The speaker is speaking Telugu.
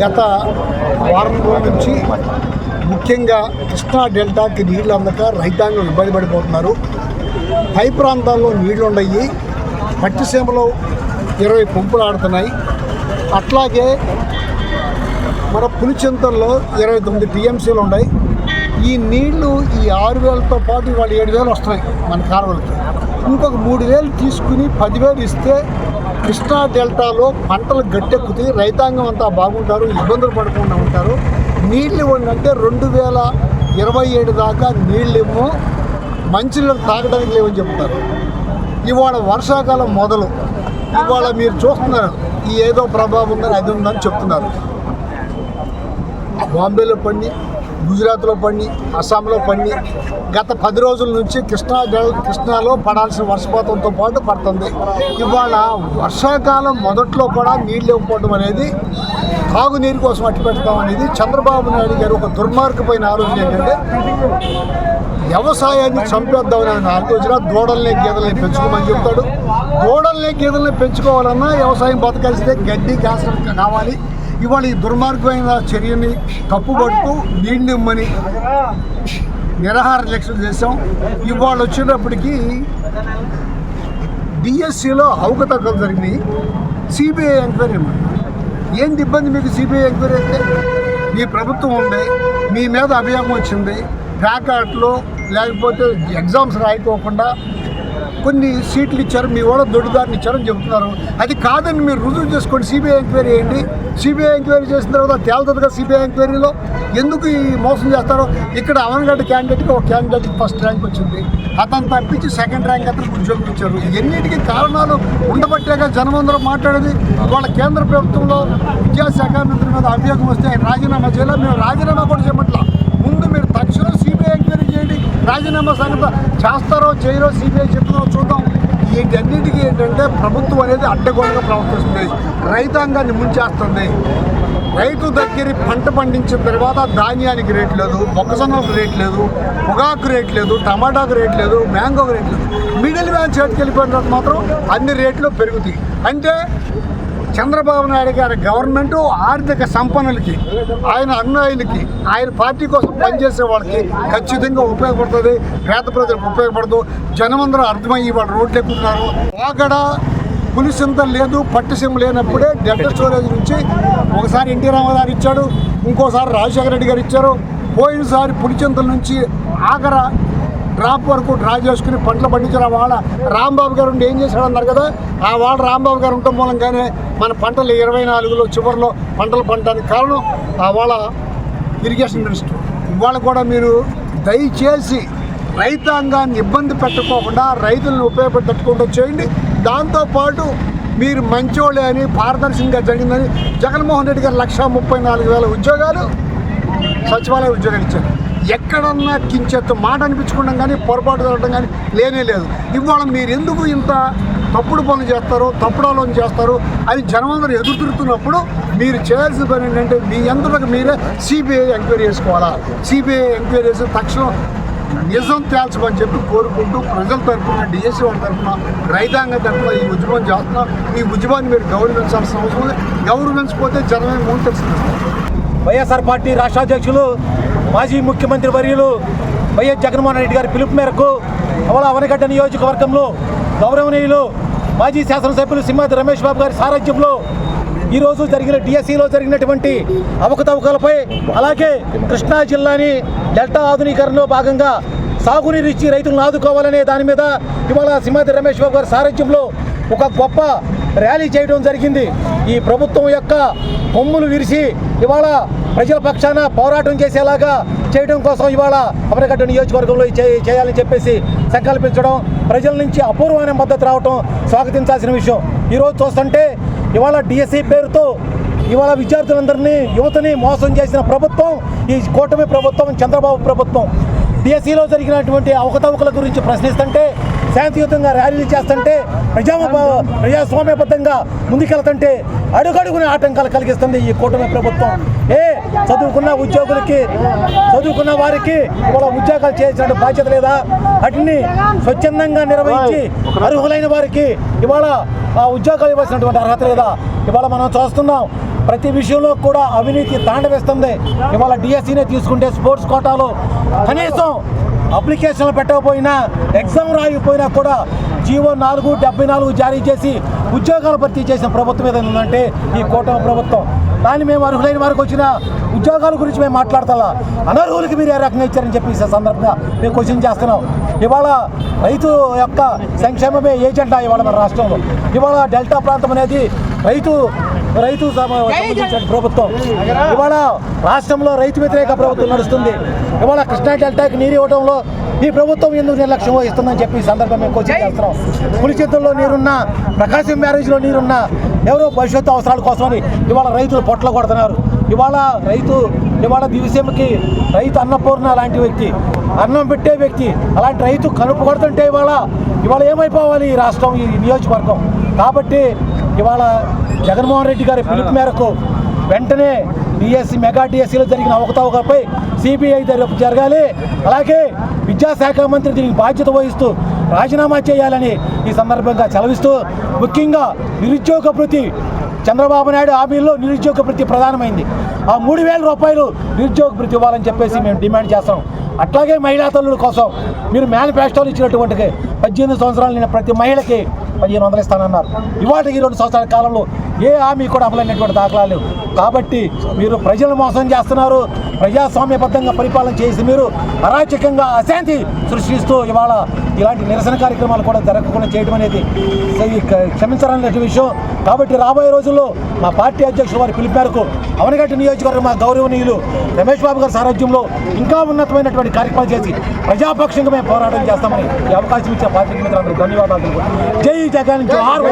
గత వారం రోజుల నుంచి ముఖ్యంగా కృష్ణా డెల్టాకి నీళ్లు అందక రైతాంగం ఇబ్బంది పడిపోతున్నారు. పై ప్రాంతాల్లో నీళ్లు ఉన్నాయి, పట్టిసీమలో 20 పంపులు ఆడుతున్నాయి. అట్లాగే మన పులిచింతల్లో 29 టీఎంసీలు ఉన్నాయి. ఈ నీళ్లు ఈ 6,000తో పాటు ఇవాళ 7,000 వస్తున్నాయి మన కాలువలకి. ఇంకొక 3,000 తీసుకుని 10,000 ఇస్తే కృష్ణా డెల్టాలో పంటలు గట్టెక్కుతాయి, రైతాంగం అంతా బాగుంటారు, ఇబ్బందులు పడకుండా ఉంటారు. నీళ్ళు ఇవ్వండి 2027 దాకా నీళ్ళేమో మంచినీళ్ళు తాగడానికి లేవని చెప్తారు. ఇవాళ వర్షాకాలం మొదలు, ఇవాళ మీరు చూస్తున్నారు ఈ ఏదో ప్రభావం ఉందని అది ఉందని చెప్తున్నారు. బాంబేలో పడి, గుజరాత్లో పడి, అస్సాంలో పడి గత 10 రోజుల నుంచి కృష్ణాలో పడాల్సిన వర్షపాతంతో పాటు పడుతుంది. ఇవాళ వర్షాకాలం మొదట్లో కూడా నీళ్ళు ఇవ్వకపోవడం అనేది, తాగునీరు కోసం అట్టి పెడతాం అనేది చంద్రబాబు నాయుడు గారు ఒక దుర్మార్గమైన ఆలోచన. ఏంటంటే వ్యవసాయాన్ని చంపేద్దామని ఆలోచన. దూడల్ని గేదెల్ని పెంచుకోమని చెప్తాడు. దూడల్ని గేదెల్ని పెంచుకోవాలన్నా వ్యవసాయం బతకాల్సిందే, గడ్డి కాసం కావాలి. ఇవాళ ఈ దుర్మార్గమైన చర్యని తప్పుపడుతూ నీళ్ళు ఇమ్మని నిరాహార దీక్షలు చేసాం. ఇవాళ వచ్చేటప్పటికి డిఎస్సిలో అవకతవకలు జరిగినాయి, సిబిఐ ఎంక్వైరీ ఇవ్వండి. ఏంటి ఇబ్బంది మీకు? సిబిఐ ఎంక్వైరీ అయితే మీ ప్రభుత్వం ఉంది, మీ మీద అభియోగం వచ్చింది, ప్యాకాట్లో లేకపోతే ఎగ్జామ్స్ రాయిపోకుండా కొన్ని సీట్లు ఇచ్చారు, మీ వాళ్ళ దొడ్డుదారిని ఇచ్చారని చెబుతున్నారు. అది కాదని మీరు రుజువు చేసుకోండి, సిబిఐ ఎంక్వైరీ చేయండి. సిబిఐ ఎంక్వైరీ చేసిన తర్వాత తేలుతుందిగా సిబిఐ ఎంక్వైరీలో ఎందుకు ఈ మోసం చేస్తారో. ఇక్కడ అవనగడ్డ క్యాండిడేట్కి ఒక క్యాండిడేట్కి ఫస్ట్ ర్యాంక్ వచ్చింది, అతను తప్పించి సెకండ్ ర్యాంక్ అతనికి ఉద్యోగం ఇచ్చారు. ఎన్నిటికీ కారణాలు ఉండబట్టేగా జనమందరూ మాట్లాడేది. వాళ్ళ కేంద్ర ప్రభుత్వంలో విద్యాశాఖ మంత్రి మీద అభియోగం వస్తే ఆయన రాజీనామా చేయాలి. మేము రాజీనామా కూడా చేయమట్లా. ముందు మీరు తక్షణం సిబిఐ ఎంక్వైరీ చేయండి. రాజీనామా సంగతి చేస్తారో చేయరో సిబిఐ చెప్తారో చూద్దాం. వీటన్నిటికీ ఏంటంటే ప్రభుత్వం అనేది అడ్డగోలుగా ప్రవర్తిస్తుంది, రైతాంగాన్ని ముంచేస్తుంది. రైతు దగ్గర పంట పండించిన తర్వాత ధాన్యానికి రేట్ లేదు, మొక్కజొన్నకు రేట్ లేదు, పొగాకు రేట్ లేదు, టమాటాకు రేట్ లేదు, మ్యాంగోకి రేట్ లేదు. మిడిల్ మ్యాన్ చేతికి వెళ్ళిపోయిన తర్వాత మాత్రం అన్ని రేట్లు పెరుగుతాయి. అంటే చంద్రబాబు నాయుడు గారి గవర్నమెంట్ ఆర్థిక సంపన్నులకి, ఆయన అన్యాయులకి, ఆయన పార్టీ కోసం పనిచేసే వాళ్ళకి ఖచ్చితంగా ఉపయోగపడుతుంది, పేద ప్రజలకు ఉపయోగపడదు. జనమందరూ అర్థమయ్యి వాళ్ళు రోడ్లు ఎక్కుతున్నారు. వాగడ పులిసింత లేదు, పట్టిసీమ లేనప్పుడే డెల్టా స్టోరేజ్ నుంచి ఒకసారి ఎన్టీ రామారావు గారు ఇచ్చాడు, ఇంకోసారి రాజశేఖర రెడ్డి గారు ఇచ్చారు. పోయినసారి పులిచింతల నుంచి ఆగర డ్రాప్ వరకు డ్రా చేసుకుని పంటలు పండించిన వాళ్ళ రాంబాబు గారు ఉండి ఏం చేశాడన్నారు కదా. ఆ వాళ్ళ రాంబాబు గారు ఉండటం మూలంగానే మన పంటలు 24లో చివరిలో పంటలు పండడానికి కారణం ఆ వాళ్ళ ఇరిగేషన్ మినిస్టర్. ఇవాళ కూడా మీరు దయచేసి రైతాంగాన్ని ఇబ్బంది పెట్టకోకుండా రైతులను ఉపయోగపెట్టుకుంటూ చేయండి. దాంతోపాటు మీరు మంచోళ్ళే అని పారదర్శకంగా జరిగిందని జగన్మోహన్ రెడ్డి గారు 1,34,000 ఉద్యోగాలు సచివాలయ ఉద్యోగాలు ఇచ్చారు. ఎక్కడన్నా కించెత్తు మాట అనిపించుకోవడం కానీ పొరపాటు జరగడం కానీ లేనే లేదు. ఇవాళ మీరు ఎందుకు ఇంత తప్పుడు పనులు చేస్తారు, తప్పుడు ఆలోచన చేస్తారు అని జనమందరూ ఎదురు తిరుగుతున్నప్పుడు మీరు చేయాల్సిన పని ఏంటంటే మీ అందరికి మీరే సిబిఐ ఎంక్వైరీ చేసుకోవాలా. సిబిఐ ఎంక్వైరీ చేసి తక్షణం నిజం తేల్చమని చెప్పి కోరుకుంటూ ప్రజల తరఫున, డిఎస్సీ వాళ్ళ తరఫున, రైతాంగం తరఫున ఈ ఉద్యమం చేస్తున్నాం. ఈ ఉద్యమాన్ని మీరు గౌరవించాల్సిన అవసరం ఉంది. గౌరవించకపోతే జనమే మూడు తెలుస్తుంది. వైఎస్ఆర్ పార్టీ రాష్ట్ర అధ్యక్షులు మాజీ ముఖ్యమంత్రి వర్యులు వైఎస్ జగన్మోహన్ రెడ్డి గారి పిలుపు మేరకు అవల అవనగడ్డ నియోజకవర్గంలో గౌరవనీయులు మాజీ శాసనసభ్యులు సింహాద్రి రమేష్ బాబు గారి సారథ్యంలో ఈరోజు జరిగిన డిఎస్సిలో జరిగినటువంటి అవకతవకలపై, అలాగే కృష్ణా జిల్లాని డెల్టా ఆధునీకరణలో భాగంగా సాగునీరు ఇచ్చి రైతులను ఆదుకోవాలనే దాని మీద ఇవాళ సింహాద్రి రమేష్ బాబు గారి సారథ్యంలో ఒక గొప్ప ర్యాలీ చేయడం జరిగింది. ఈ ప్రభుత్వం యొక్క కొమ్ములు విరిసి ఇవాళ ప్రజల పక్షాన పోరాటం చేసేలాగా చేయడం కోసం ఇవాళ అవనగడ్డ నియోజకవర్గంలో చేయాలని చెప్పేసి సంకల్పించడం, ప్రజల నుంచి అపూర్వమైన మద్దతు రావడం స్వాగతించాల్సిన విషయం. ఈరోజు చూస్తుంటే ఇవాళ డిఎస్సి పేరుతో ఇవాళ విద్యార్థులందరినీ, యువతని మోసం చేసిన ప్రభుత్వం ఈ కూటమి ప్రభుత్వం, చంద్రబాబు ప్రభుత్వం. డిఎస్సిలో జరిగినటువంటి అవకతవకల గురించి ప్రశ్నిస్తుంటే, శాంతియుతంగా ర్యాలీలు చేస్తుంటే, ప్రజాస్వామ్యబద్ధంగా ముందుకెళ్తుంటే అడుగడుగున ఆటంకాలు కలిగిస్తుంది ఈ కూటమి ప్రభుత్వం. చదువుకున్న ఉద్యోగులకి, చదువుకున్న వారికి ఇవాళ ఉద్యోగాలు చేసిన బాధ్యత లేదా? వాటిని స్వచ్ఛందంగా నిర్వహించి అర్హులైన వారికి ఇవాళ ఉద్యోగాలు ఇవ్వాల్సినటువంటి అర్హత లేదా? ఇవాళ మనం చూస్తున్నాం ప్రతి విషయంలో కూడా అవినీతి తాండవేస్తుంది. ఇవాళ డిఎస్సీనే తీసుకుంటే స్పోర్ట్స్ కోటాలో కనీసం అప్లికేషన్లు పెట్టకపోయినా, ఎగ్జామ్ రాయకపోయినా కూడా జీవో 474 జారీ చేసి ఉద్యోగాలు భర్తీ చేసిన ప్రభుత్వం ఏదైనా ఉందంటే ఈ కూటమి ప్రభుత్వం. కానీ మేము అర్హులైన వారికి వచ్చిన ఉద్యోగాల గురించి మేము మాట్లాడతా, అనర్హులకి మీరు ఏ రకంగా ఇచ్చారని చెప్పి ఈ సందర్భంగా మేము క్వశ్చన్ చేస్తున్నాం. ఇవాళ రైతు యొక్క సంక్షేమమే ఏజెండా ఇవాళ మన రాష్ట్రంలో. ఇవాళ డెల్టా ప్రాంతం అనేది రైతు సంబంధించిన ప్రభుత్వం. ఇవాళ రాష్ట్రంలో రైతు వ్యతిరేక ప్రభుత్వం నడుస్తుంది. ఇవాళ కృష్ణా డెల్టాకి నీరు ఇవ్వడంలో ఈ ప్రభుత్వం ఎందుకు నిర్లక్ష్యం వహిస్తుందని చెప్పి ఈ సందర్భంగా మేము క్వశ్చన్ చేస్తున్నాం. పులిచెత్తుల్లో నీరున్నా, ప్రకాశం బ్యారేజ్లో నీరున్నా ఎవరో భవిష్యత్తు అవసరాల కోసమని ఇవాళ రైతులు పొట్ల కొడుతున్నారు. ఇవాళ దివిసీమకి రైతు అన్నపూర్ణ లాంటి వ్యక్తి, అన్నం పెట్టే వ్యక్తి, అలాంటి రైతు కలుపు కొడుతుంటే ఇవాళ ఏమైపోవాలి ఈ రాష్ట్రం, ఈ నియోజకవర్గం. కాబట్టి ఇవాళ జగన్మోహన్ రెడ్డి గారి పిలుపు మేరకు వెంటనే డిఎస్సి మెగా డిఎస్సీలో జరిగిన అవకతవకలపై సిబిఐ జరగాలి. అలాగే విద్యాశాఖ మంత్రి దీనికి బాధ్యత వహిస్తూ రాజీనామా చేయాలని ఈ సందర్భంగా సెలవిస్తూ, ముఖ్యంగా నిరుద్యోగ భృతి చంద్రబాబు నాయుడు హామీల్లో నిరుద్యోగ భృతి ప్రధానమైంది. ఆ 3,000 రూపాయలు నిరుద్యోగ భృతి ఇవ్వాలని చెప్పేసి మేము డిమాండ్ చేస్తాం. అట్లాగే మహిళా తల్లుల కోసం మీరు మేనిఫెస్టోలు ఇచ్చినటువంటి 18 సంవత్సరాలు నిన్న ప్రతి మహిళకి 1,500 ఇస్తానన్నారు. ఇవాళకి ఈ 2 సంవత్సరాల కాలంలో ఏ హామీ కూడా అమలైనటువంటి దాఖలాలు లేవు. కాబట్టి మీరు ప్రజలను మోసం చేస్తున్నారు. ప్రజాస్వామ్యబద్ధంగా పరిపాలన చేసి మీరు అరాచకంగా అశాంతి సృష్టిస్తూ ఇవాళ ఇలాంటి నిరసన కార్యక్రమాలు కూడా జరగకుండా చేయడం అనేది క్షమించరాని విషయం. కాబట్టి రాబోయే రోజుల్లో మా పార్టీ అధ్యక్షులు వారి పిలుపు మేరకు అవనగడ్డ నియోజకవర్గం మా గౌరవనీయులు రమేష్ బాబు గారి సారథ్యంలో ఇంకా ఉన్నతమైనటువంటి కార్యక్రమాలు చేసి ప్రజాపక్షంగా మేము పోరాటం చేస్తామని ఈ అవకాశం ఇచ్చిన పార్టీ మిత్రులందరూ ధన్యవాదాలు. జై జగన్, జోహార్.